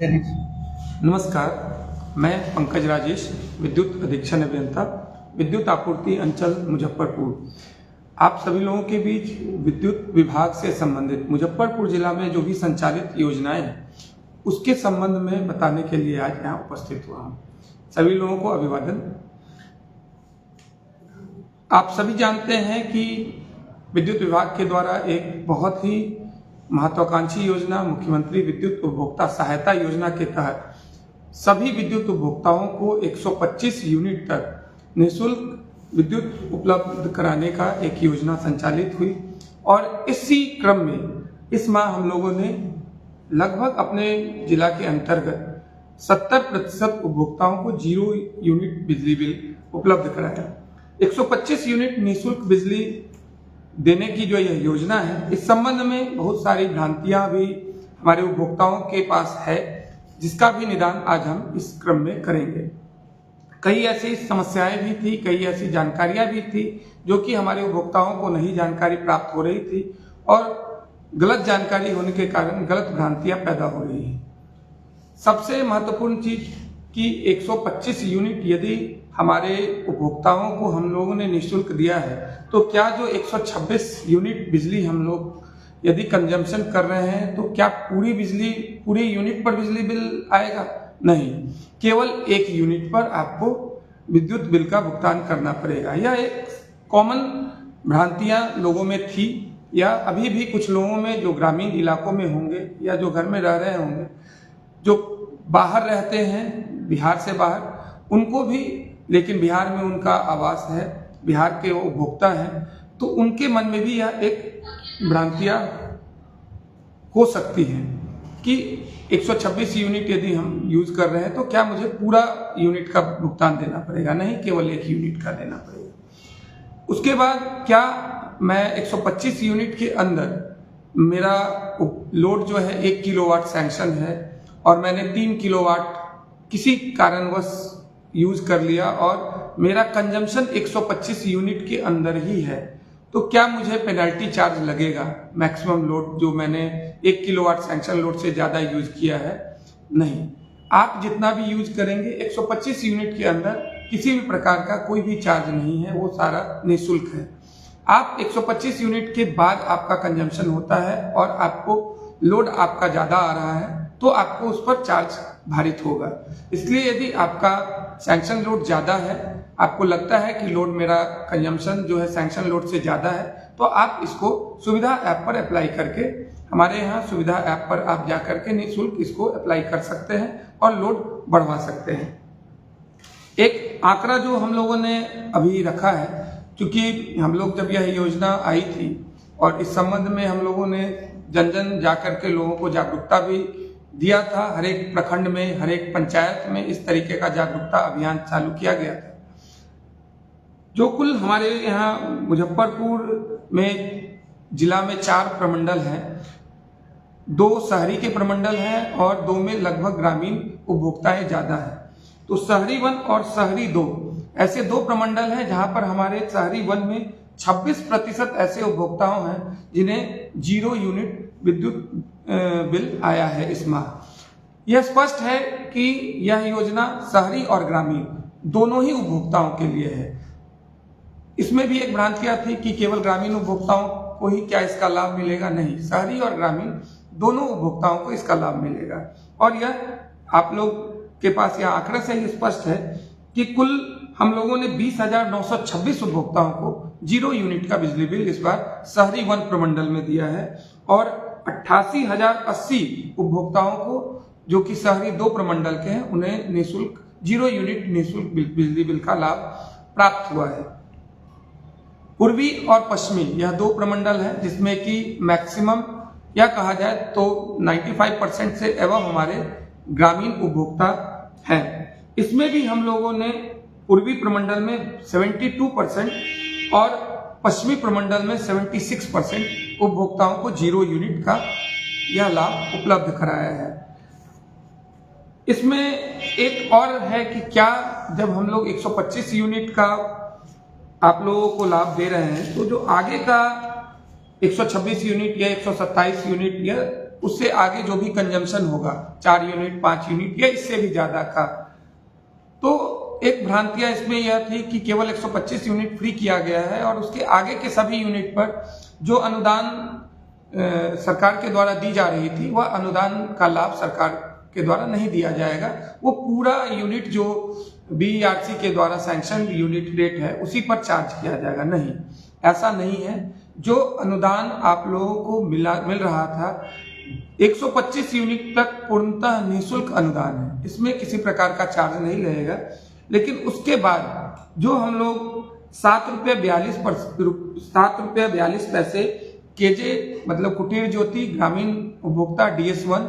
नमस्कार, मैं पंकज राजेश, विद्युत अधीक्षण अभियंता, विद्युत आपूर्ति अंचल मुजफ्फरपुर। आप सभी लोगों के बीच विद्युत विभाग से संबंधित मुजफ्फरपुर जिला में जो भी संचालित योजनाएं हैं उसके संबंध में बताने के लिए आज यहाँ उपस्थित हुआ हूँ। सभी लोगों को अभिवादन। आप सभी जानते हैं कि विद्युत विभाग के द्वारा एक बहुत ही महत्वाकांक्षी योजना मुख्यमंत्री विद्युत उपभोक्ता सहायता योजना के तहत सभी विद्युत उपभोक्ताओं को 125 यूनिट तक निःशुल्क विद्युत उपलब्ध कराने का एक योजना संचालित हुई और इसी क्रम में इस माह हम लोगों ने लगभग अपने जिला के अंतर्गत 70% उपभोक्ताओं को 0 यूनिट बिजली बिल उपलब्ध कराया। 125 यूनिट निःशुल्क बिजली देने की जो यह योजना है, इस संबंध में बहुत सारी भ्रांतियां भी हमारे उपभोक्ताओं के पास है, जिसका भी निदान आज हम इस क्रम में करेंगे। कई ऐसी समस्याएं भी थी, कई ऐसी जानकारियां भी थी जो कि हमारे उपभोक्ताओं को नहीं जानकारी प्राप्त हो रही थी और गलत जानकारी होने के कारण गलत भ्रांतियां पैदा हो रही हैं। सबसे महत्वपूर्ण चीज कि 125 यूनिट यदि हमारे उपभोक्ताओं को हम लोगों ने निःशुल्क दिया है, तो क्या जो 126 यूनिट बिजली हम लोग यदि कंजम्पशन कर रहे हैं तो क्या पूरी यूनिट पर बिजली बिल आएगा? नहीं, केवल एक यूनिट पर आपको विद्युत बिल का भुगतान करना पड़ेगा। यह एक कॉमन भ्रांतियां लोगों में थी या अभी भी कुछ लोगों में जो ग्रामीण इलाकों में होंगे या जो घर में रह रहे होंगे, जो बाहर रहते हैं बिहार से बाहर, उनको भी, लेकिन बिहार में उनका आवास है, बिहार के वो उपभोक्ता हैं, तो उनके मन में भी यह एक भ्रांतियां हो सकती हैं कि 126 यूनिट यदि हम यूज कर रहे हैं तो क्या मुझे पूरा यूनिट का भुगतान देना पड़ेगा? नहीं, केवल एक यूनिट का देना पड़ेगा। उसके बाद क्या मैं 125 यूनिट के अंदर मेरा लोड जो है 1 किलोवाट सैंक्शन है और मैंने 3 किलोवाट किसी कारणवश यूज कर लिया और मेरा कंजम्पशन 125 यूनिट के अंदर ही है, तो क्या मुझे पेनल्टी चार्ज लगेगा? मैक्सिमम लोड जो मैंने 1 किलोवाट सैंक्शन लोड से ज़्यादा यूज किया है, नहीं। आप जितना भी यूज करेंगे 125 यूनिट के अंदर किसी भी प्रकार का कोई भी चार्ज नहीं है, वो सारा निःशुल्क है। आप 125 यूनिट के बाद आपका कंजम्पशन होता है और आपको लोड आपका ज़्यादा आ रहा है तो आपको उस पर चार्ज भारित होगा। इसलिए यदि आपका सैंक्शन लोड ज़्यादा है, आपको लगता है कि लोड मेरा कंजम्पशन जो है सैंक्शन लोड से ज़्यादा है, तो आप इसको सुविधा ऐप पर अप्लाई करके, हमारे यहाँ सुविधा ऐप पर आप जा करके निःशुल्क इसको अप्लाई कर सकते हैं और लोड बढ़वा सकते हैं। एक आंकड़ा जो हम लोगों ने अभी रखा है, क्योंकि हम लोग जब यह योजना आई थी और इस संबंध में हम लोगों ने जन जन जाकर के लोगों को जागरूकता भी दिया था, हर एक प्रखंड में, हर एक पंचायत में इस तरीके का जागरूकता अभियान चालू किया गया था। जो कुल हमारे यहाँ मुजफ्फरपुर में जिला में 4 प्रमंडल हैं, 2 शहरी के प्रमंडल हैं और 2 में लगभग ग्रामीण उपभोक्ताएं ज्यादा हैं। तो शहरी 1 और शहरी 2 ऐसे 2 प्रमंडल हैं जहां पर हमारे शहरी 1 में 26% ऐसे उपभोक्ताओं हैं जिन्हें 0 यूनिट विद्युत बिल आया है इस माह। यह स्पष्ट है कि यह योजना शहरी और ग्रामीण दोनों ही उपभोक्ताओं के लिए है। इसमें भी एक भ्रांतियां थी कि केवल ग्रामीण उपभोक्ताओं को ही क्या इसका लाभ मिलेगा? नहीं, शहरी और ग्रामीण दोनों उपभोक्ताओं को इसका लाभ मिलेगा। और यह आप लोग के पास यह आंकड़ा से ही स्पष्ट है कि कुल हम लोगों ने 20,926 उपभोक्ताओं को 0 यूनिट का बिजली बिल इस बार शहरी 1 प्रमंडल में दिया है और 88,080 उपभोक्ताओं को जो कि शहरी 2 प्रमंडल के हैं, उन्हें निःशुल्क 0 यूनिट निःशुल्क बिजली बिल का लाभ प्राप्त हुआ है। पूर्वी और पश्चिमी यह 2 प्रमंडल हैं जिसमें कि मैक्सिमम या कहा जाए तो 95% से एवं हमारे ग्रामीण उपभोक्ता हैं। इसमें भी हम लोगों ने पूर्वी प्रमंडल में 72% और पश्चिमी प्रमंडल में 76% उपभोक्ताओं को 0 यूनिट का यह लाभ उपलब्ध कराया है। इसमें एक और है कि क्या जब हम लोग 125 यूनिट का आप लोगों को लाभ दे रहे हैं, तो जो आगे का 126 यूनिट या 127 यूनिट या उससे आगे जो भी कंजम्पशन होगा 4 यूनिट 5 यूनिट या इससे भी ज्यादा का, तो एक भ्रांतियां इसमें यह थी कि केवल 125 यूनिट फ्री किया गया है और उसके आगे के सभी यूनिट पर जो अनुदान सरकार के द्वारा दी जा रही थी वह अनुदान का लाभ सरकार के द्वारा नहीं दिया जाएगा। वो पूरा यूनिट जो बीईआरसी के द्वारा सैंक्शन यूनिट रेट है उसी पर चार्ज किया जाएगा। नहीं, ऐसा नहीं है। जो अनुदान आप लोगों को मिल रहा था 125 यूनिट तक पूर्णतः निःशुल्क अनुदान है, इसमें किसी प्रकार का चार्ज नहीं रहेगा। लेकिन उसके बाद जो हम लोग ₹7.42 केजे मतलब कुटीर ज्योति ग्रामीण उपभोक्ता DS1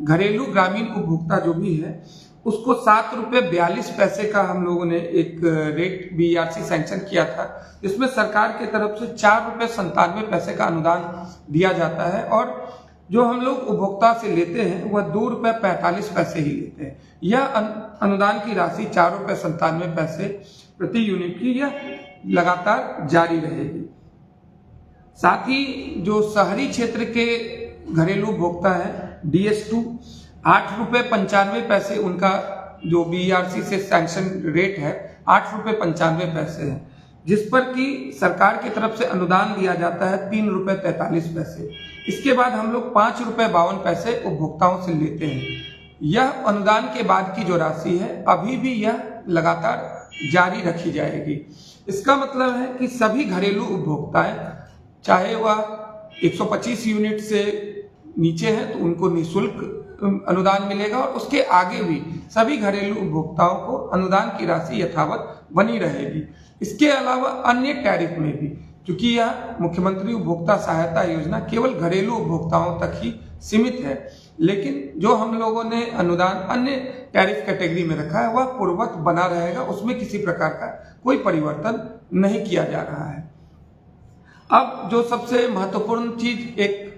घरेलू ग्रामीण उपभोक्ता जो भी है उसको ₹7.42 का हम लोगों ने एक रेट बीईआरसी सैंक्शन किया था, जिसमें सरकार की तरफ से ₹4.97 का अनुदान दिया जाता है और जो हम लोग उपभोक्ता से लेते हैं वह ₹2.45 ही लेते हैं। यह अनुदान की राशि ₹4.97 प्रति यूनिट की यह लगातार जारी रहेगी। साथ ही जो शहरी क्षेत्र के घरेलू उपभोक्ता है DS2 ₹8.95 उनका जो बीईआरसी से सैंक्शन रेट है ₹8.95 है, जिस पर कि सरकार की तरफ से अनुदान दिया जाता है ₹3.43। इसके बाद हम लोग ₹5.52 उपभोक्ताओं से लेते हैं। यह अनुदान के बाद की जो राशि है अभी भी यह लगातार जारी रखी जाएगी। इसका मतलब है कि सभी घरेलू उपभोक्ताएं चाहे वह 125 यूनिट से नीचे है तो उनको निःशुल्क अनुदान मिलेगा और उसके आगे भी सभी घरेलू उपभोक्ताओं को अनुदान की राशि यथावत बनी रहेगी। इसके अलावा अन्य टैरिफ में भी, क्योंकि यह मुख्यमंत्री उपभोक्ता सहायता योजना केवल घरेलू उपभोक्ताओं तक ही सीमित है, लेकिन जो हम लोगों ने अनुदान अन्य टैरिफ कैटेगरी में रखा है वह पूर्ववत बना रहेगा, उसमें किसी प्रकार का कोई परिवर्तन नहीं किया जा रहा है। अब जो सबसे महत्वपूर्ण चीज एक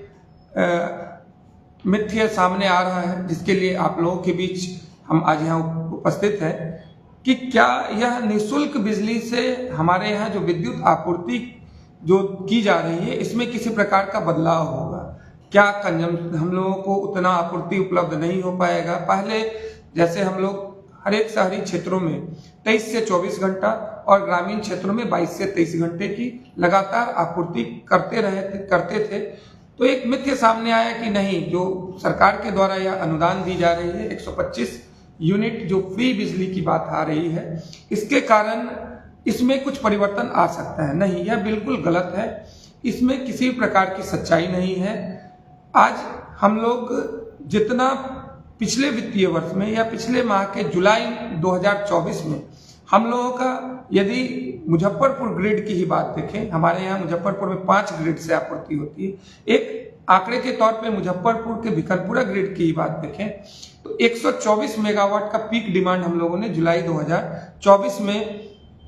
मिथ्य सामने आ रहा है जिसके लिए आप लोगों के बीच हम आज यहाँ उपस्थित हैं कि क्या यह निःशुल्क बिजली से हमारे यहाँ जो विद्युत आपूर्ति जो की जा रही है इसमें किसी प्रकार का बदलाव होगा? क्या हम लोगों को उतना आपूर्ति उपलब्ध नहीं हो पाएगा? पहले जैसे हम लोग हर एक शहरी क्षेत्रों में 23 से 24 घंटा और ग्रामीण क्षेत्रों में 22 से 23 घंटे की लगातार आपूर्ति करते थे, तो एक मिथ्य सामने आया कि नहीं, जो सरकार के द्वारा यह अनुदान दी जा रही है 125 यूनिट जो फ्री बिजली की बात आ रही है, इसके कारण इसमें कुछ परिवर्तन आ सकता है। नहीं, यह बिल्कुल गलत है, इसमें किसी प्रकार की सच्चाई नहीं है। आज हम लोग जितना पिछले वित्तीय वर्ष में या पिछले माह के जुलाई 2024 में हम लोगों का यदि मुजफ्फरपुर ग्रिड की ही बात देखें, हमारे यहाँ मुजफ्फरपुर में 5 ग्रिड से आपूर्ति होती है। एक आंकड़े के तौर पे मुजफ्फरपुर के भिखनपुरा ग्रिड की ही बात देखें तो 124 मेगावाट का पीक डिमांड हम लोगों ने जुलाई 2024 में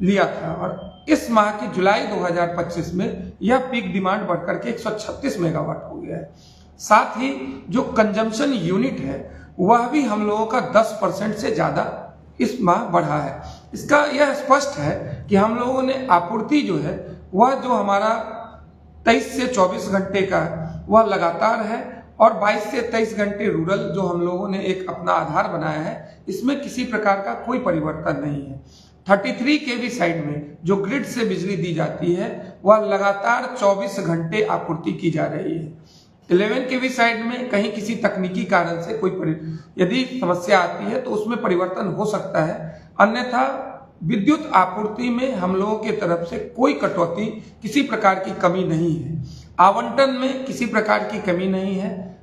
लिया था और इस माह की जुलाई 2025 में यह पीक डिमांड बढ़कर के 136 मेगावाट हो गया है। साथ ही जो कंजम्पशन यूनिट है वह भी हम लोगों का 10% से ज्यादा इस माह बढ़ा है। इसका यह स्पष्ट है कि हम लोगों ने आपूर्ति जो है वह जो हमारा 23 से 24 घंटे का वह लगातार है और 22 से 23 घंटे रूरल जो हम लोगों ने एक अपना आधार बनाया है, इसमें किसी प्रकार का कोई परिवर्तन नहीं है। 33 kV साइड में जो ग्रिड से बिजली दी जाती है वह लगातार 24 घंटे आपूर्ति की जा रही है। 11 kV साइड में कहीं किसी तकनीकी कारण से कोई यदि समस्या आती है तो उसमें परिवर्तन हो सकता है, अन्यथा विद्युत आपूर्ति में हम लोगों की तरफ से कोई कटौती, किसी प्रकार की कमी नहीं है। आवंटन में किसी प्रकार की कमी नहीं है।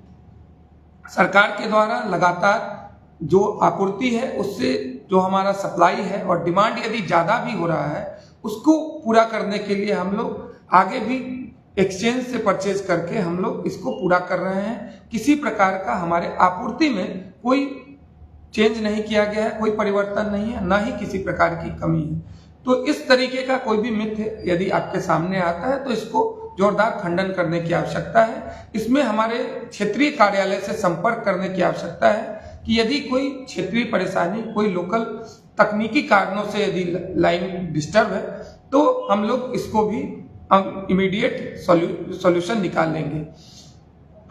सरकार के द्वारा लगातार जो आपूर्ति है उससे जो हमारा सप्लाई है और डिमांड यदि ज्यादा भी हो रहा है उसको पूरा करने के लिए हम लोग आगे भी एक्सचेंज से परचेज करके हम लोग इसको पूरा कर रहे हैं। किसी प्रकार का हमारे आपूर्ति में कोई चेंज नहीं किया गया है, कोई परिवर्तन नहीं है, ना ही किसी प्रकार की कमी है। तो इस तरीके का कोई भी मिथ्य यदि आपके सामने आता है तो इसको जोरदार खंडन करने की आवश्यकता है। इसमें हमारे क्षेत्रीय कार्यालय से संपर्क करने की आवश्यकता है कि यदि कोई क्षेत्रीय परेशानी, कोई लोकल तकनीकी कारणों से यदि लाइन डिस्टर्ब है तो हम लोग इसको भी इमीडिएट सॉल्यूशन निकाल लेंगे।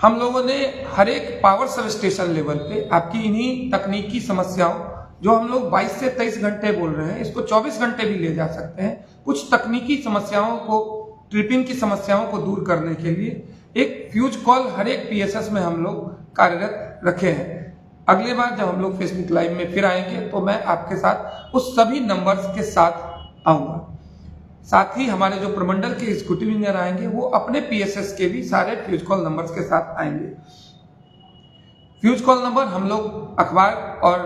हम लोगों ने हर एक पावर सब स्टेशन लेवल पे आपकी इन्हीं तकनीकी समस्याओं, जो हम लोग 22 से 23 घंटे बोल रहे हैं, इसको 24 घंटे भी ले जा सकते हैं, कुछ तकनीकी समस्याओं को, ट्रिपिंग की समस्याओं को दूर करने के लिए एक फ्यूज कॉल हर एक पीएसएस में हम लोग कार्यरत रखे हैं। अगली बार जब हम लोग फेसबुक लाइव में फिर आएंगे तो मैं आपके साथ उस सभी नंबर्स के साथ आऊंगा। साथ ही हमारे जो प्रमंडल के एग्जीक्यूटिव इंजीनियर आएंगे वो अपने पीएसएस के भी सारे फ्यूज कॉल नंबर्स के साथ आएंगे। फ्यूज कॉल नंबर हम लोग अखबार और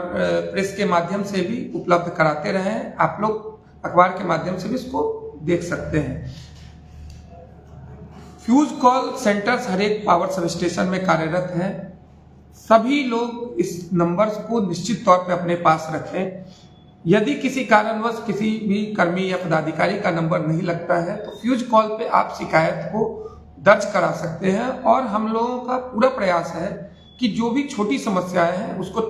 प्रेस के माध्यम से भी उपलब्ध कराते रहे हैं, आप लोग अखबार के माध्यम से भी इसको देख सकते हैं। फ्यूज कॉल सेंटर्स हर एक पावर सब स्टेशन में कार्यरत हैं। सभी लोग इस नंबर्स को निश्चित तौर पे अपने पास रखें। यदि किसी कारणवश किसी भी कर्मी या पदाधिकारी का नंबर नहीं लगता है तो फ्यूज कॉल पे आप शिकायत को दर्ज करा सकते हैं, और हम लोगों का पूरा प्रयास है कि जो भी छोटी समस्याएं हैं उसको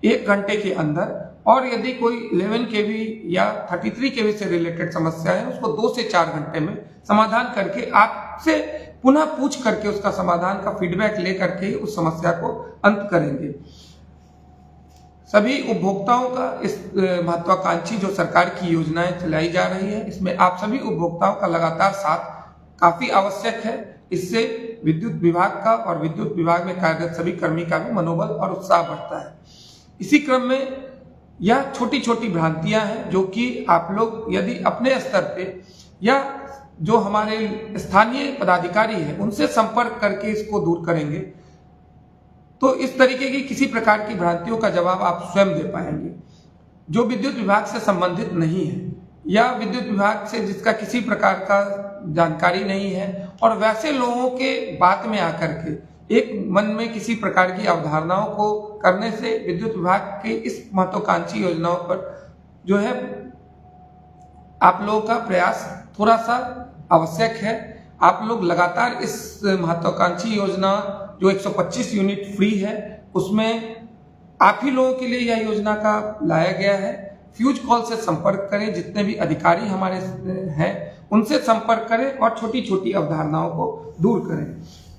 1 घंटे के अंदर, और यदि कोई 11 kV या 33 kV से रिलेटेड समस्या है उसको 2 से 4 घंटे में समाधान करके आपसे पुनः पूछ करके उसका समाधान का फीडबैक ले करके उस समस्या को अंत करेंगे। सभी उपभोक्ताओं का इस महत्वाकांक्षी जो सरकार की योजनाएं चलाई जा रही है, इसमें आप सभी उपभोक्ताओं का लगातार साथ काफी आवश्यक है। इससे विद्युत विभाग का और विद्युत विभाग में कार्यरत सभी कर्मी का भी मनोबल और उत्साह बढ़ता है। इसी क्रम में यह छोटी छोटी भ्रांतियां हैं जो कि आप लोग यदि अपने स्तर पे या जो हमारे स्थानीय पदाधिकारी हैं उनसे संपर्क करके इसको दूर करेंगे तो इस तरीके की किसी प्रकार की भ्रांतियों का जवाब आप स्वयं दे पाएंगे। जो विद्युत विभाग से संबंधित नहीं है या विद्युत विभाग से जिसका किसी प्रकार का जानकारी नहीं है, और वैसे लोगों के बात में आकर के एक मन में किसी प्रकार की अवधारणाओं को करने से विद्युत विभाग के इस महत्वाकांक्षी योजनाओं पर जो है आप लोगों का प्रयास थोड़ा सा आवश्यक है। आप लोग लगातार इस महत्वाकांक्षी योजना जो 125 यूनिट फ्री है उसमें आप ही लोगों के लिए यह योजना का लाया गया है। फ्यूज कॉल से संपर्क करें, जितने भी अधिकारी हमारे हैं उनसे संपर्क करें और छोटी छोटी अवधारणाओं को दूर करें।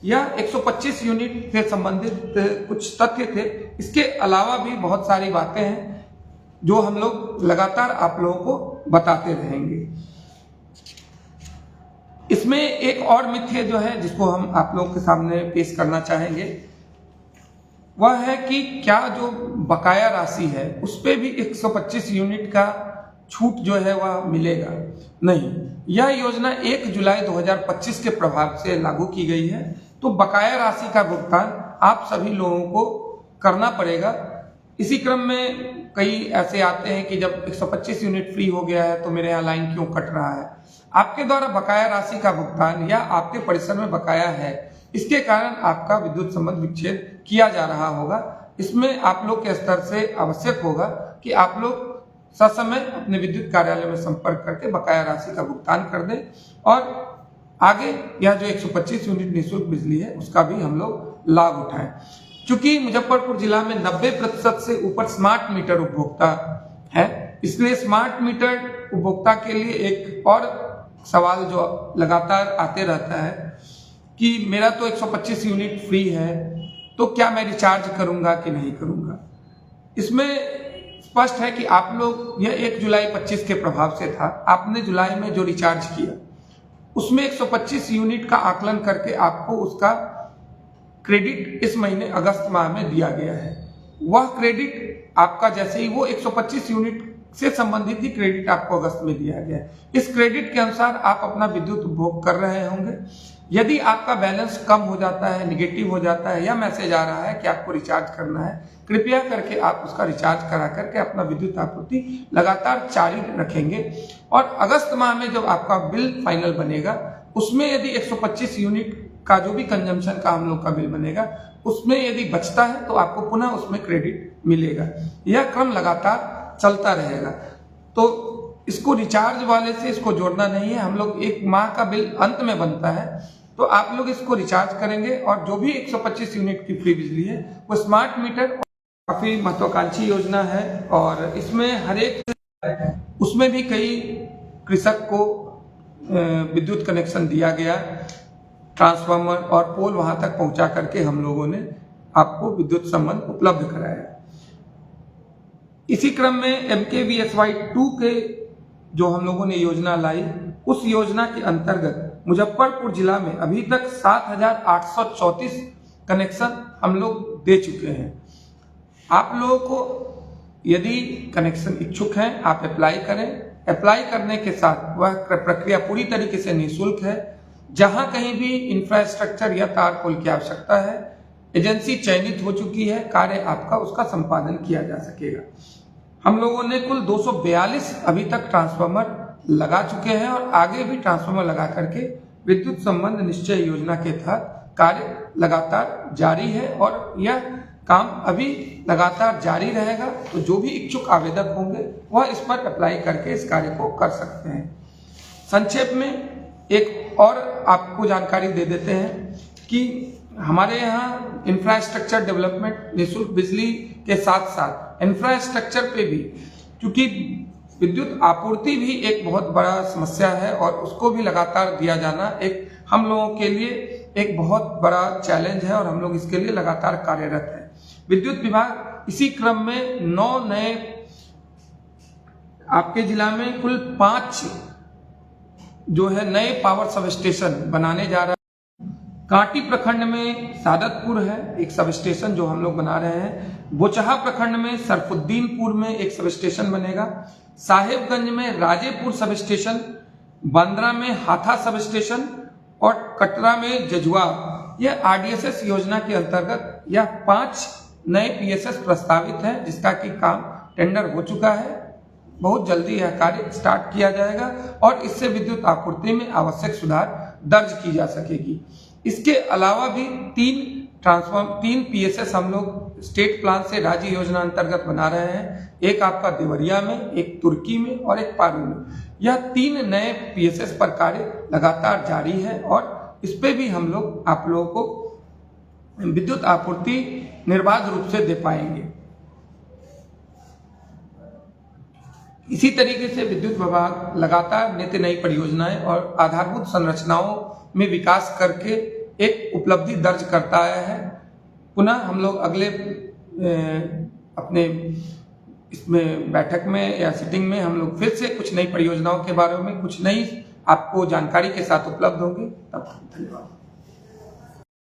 यह 125 यूनिट से संबंधित कुछ तथ्य थे। इसके अलावा भी बहुत सारी बातें हैं जो हम लोग लगातार आप लोगों को बताते रहेंगे। इसमें एक और मिथ्य जो है जिसको हम आप लोगों के सामने पेश करना चाहेंगे वह है कि क्या जो बकाया राशि है उस पे भी 125 यूनिट का छूट जो है वह मिलेगा। नहीं, यह योजना 1 जुलाई 2025 के प्रभाव से लागू की गई है, तो बकाया राशि का भुगतान आप सभी लोगों को करना पड़ेगा। इसी क्रम में कई ऐसे आते हैं कि जब 125 यूनिट फ्री हो गया है तो मेरे यहाँ लाइन क्यों कट रहा है। आपके द्वारा बकाया राशि का भुगतान या आपके परिसर में बकाया है, इसके कारण आपका विद्युत संबंध विच्छेद किया जा रहा होगा। इसमें आप लोग के स्तर से आवश्यक होगा कि आप लोग ससमय अपने विद्युत कार्यालय में संपर्क करके बकाया राशि का भुगतान कर दें, और आगे यह जो 125 यूनिट निःशुल्क बिजली है उसका भी हम लोग लाभ उठाएं। चूंकि मुजफ्फरपुर जिला में 90% से ऊपर स्मार्ट मीटर उपभोक्ता है, इसलिए स्मार्ट मीटर उपभोक्ता के लिए एक और सवाल जो लगातार आते रहता है कि मेरा तो 125 यूनिट फ्री है तो क्या मैं रिचार्ज करूंगा कि नहीं करूंगा। इसमें स्पष्ट है कि आप लोग, यह 1 जुलाई 25 के प्रभाव से था, आपने जुलाई में जो रिचार्ज किया उसमें 125 यूनिट का आकलन करके आपको उसका क्रेडिट इस महीने अगस्त माह में दिया गया है। वह क्रेडिट आपका जैसे ही वो 125 यूनिट से संबंधित ही क्रेडिट आपको अगस्त में दिया गया है। इस क्रेडिट के अनुसार आप अपना विद्युत उपभोग कर रहे होंगे। यदि आपका बैलेंस कम हो जाता है, निगेटिव हो जाता है या मैसेज आ रहा है कि आपको रिचार्ज करना है, कृपया करके आप उसका रिचार्ज करा करके अपना विद्युत आपूर्ति लगातार जारी रखेंगे। और अगस्त माह में जब आपका बिल फाइनल बनेगा उसमें यदि 125 यूनिट का जो भी कंजम्पशन का हम लोग का बिल बनेगा उसमें यदि बचता है तो आपको पुनः उसमें क्रेडिट मिलेगा। यह क्रम लगातार चलता रहेगा। तो इसको रिचार्ज वाले से इसको जोड़ना नहीं है। हम लोग 1 माह का बिल अंत में बनता है तो आप लोग इसको रिचार्ज करेंगे, और जो भी 125 यूनिट की फ्री बिजली है वो स्मार्ट मीटर काफी महत्वाकांक्षी योजना है, और इसमें हर एक उसमें भी कई कृषक को विद्युत कनेक्शन दिया गया। ट्रांसफार्मर और पोल वहां तक पहुंचा करके हम लोगों ने आपको विद्युत संबंध उपलब्ध कराया। इसी क्रम में MKVSY 2 के जो हम लोगों ने योजना लाई, उस योजना के अंतर्गत मुजफ्फरपुर जिला में अभी तक 7,834 कनेक्शन हम लोग दे चुके हैं। आप लोगों को यदि कनेक्शन इच्छुक हैं, आप अप्लाई करें। अप्लाई करने के साथ वह प्रक्रिया पूरी तरीके से निःशुल्क है। जहां कहीं भी इंफ्रास्ट्रक्चर या तार पोल की आवश्यकता है, एजेंसी चयनित हो चुकी है, कार्य आपका उसका संपादन किया जा सकेगा। हम लोगों ने कुल 242 अभी तक ट्रांसफार्मर लगा चुके हैं और आगे भी ट्रांसफार्मर लगा करके विद्युत संबंध निश्चय योजना के तहत कार्य लगातार जारी है और यह काम अभी लगातार जारी रहेगा। तो जो भी इच्छुक आवेदक होंगे वह इस पर अप्लाई करके इस कार्य को कर सकते हैं। संक्षेप में एक और आपको जानकारी दे देते हैं कि हमारे यहाँ इंफ्रास्ट्रक्चर डेवलपमेंट निःशुल्क बिजली के साथ साथ इंफ्रास्ट्रक्चर पे भी, क्योंकि विद्युत आपूर्ति भी एक बहुत बड़ा समस्या है और उसको भी लगातार दिया जाना एक हम लोगों के लिए एक बहुत बड़ा चैलेंज है और हम लोग इसके लिए लगातार कार्यरत हैं। विद्युत विभाग इसी क्रम में 9 नए, आपके जिला में कुल 5 जो है नए पावर सब स्टेशन बनाने जा रहा है। कांटी प्रखंड में सादतपुर है एक सब स्टेशन जो हम लोग बना रहे हैं। बोचहा प्रखंड में सरफुद्दीनपुर में एक सब स्टेशन बनेगा। साहेबगंज में राजेपुर सब स्टेशन, बांद्रा में हाथा सब स्टेशन और कटरा में जजुआ। यह RDSS योजना के अंतर्गत यह 5 नए PSS प्रस्तावित है, जिसका कि काम टेंडर हो चुका है। बहुत जल्दी यह कार्य स्टार्ट किया जाएगा और इससे विद्युत आपूर्ति में आवश्यक सुधार दर्ज की जा सकेगी। इसके अलावा भी 3 PSS हम लोग स्टेट प्लान से राज्य योजना अंतर्गत बना रहे हैं। एक आपका देवरिया में, एक तुर्की में और एक पारू में। यह 3 नए PSS पर कार्य लगातार जारी है और इस पे भी हम लोग आप लोगों को विद्युत आपूर्ति निर्बाध रूप से दे पाएंगे। इसी तरीके से विद्युत विभाग लगातार नित्य नई परियोजनाएं और आधारभूत संरचनाओं में विकास करके एक उपलब्धि दर्ज करता आया है। पुनः हम लोग अगले अपने इसमें बैठक में या सिटिंग में हम लोग फिर से कुछ नई परियोजनाओं के बारे में कुछ नई आपको जानकारी के साथ उपलब्ध होंगे। तब धन्यवाद।